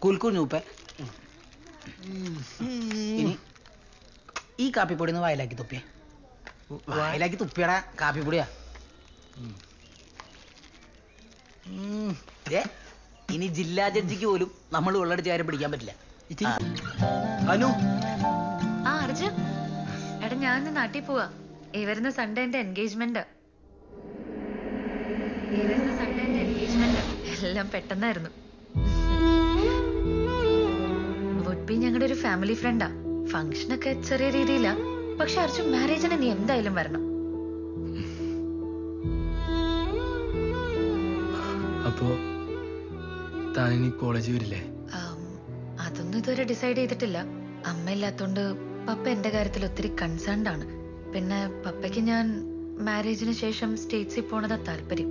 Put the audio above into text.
കുൽക്കുൽ നൂപ്പേ ഇനി ഈ കാപ്പിപ്പൊടി ഒന്ന് വായിലാക്കി തുപ്പിയേ. വായിലാക്കി തുപ്പിയടാ, കാപ്പിപ്പൊടിയാ. ഇനി ജില്ലാ ജഡ്ജിക്ക് പോലും നമ്മൾ വെള്ളടിച്ച് കാര്യം പിടിക്കാൻ പറ്റില്ല. അനു അർജുൻ എടാ, ഞാൻ നാട്ടിൽ പോവാ. ഈ വരുന്ന സൺഡേ എന്റെ എൻഗേജ്മെന്റ്. എല്ലാം പെട്ടെന്നായിരുന്നു. വുഡ്ബി ഞങ്ങളുടെ ഒരു ഫാമിലി ഫ്രണ്ടാ. ഫംഗ്ഷനൊക്കെ ചെറിയ രീതിയിലാ. പക്ഷെ അർജുൻ, മാരേജിന് നീ എന്തായാലും വരണം. അപ്പോ താനിനി കോളേജ് വരില്ലേ? അതൊന്നും ഇതുവരെ ഡിസൈഡ് ചെയ്തിട്ടില്ല. അമ്മ ഇല്ലാത്തോണ്ട് പപ്പ എന്റെ കാര്യത്തിൽ ഒത്തിരി കൺസേൺഡ് ആണ്. പിന്നെ പപ്പയ്ക്ക് ഞാൻ മാരേജിന് ശേഷം സ്റ്റേറ്റ്സിൽ പോണതാ താല്പര്യം.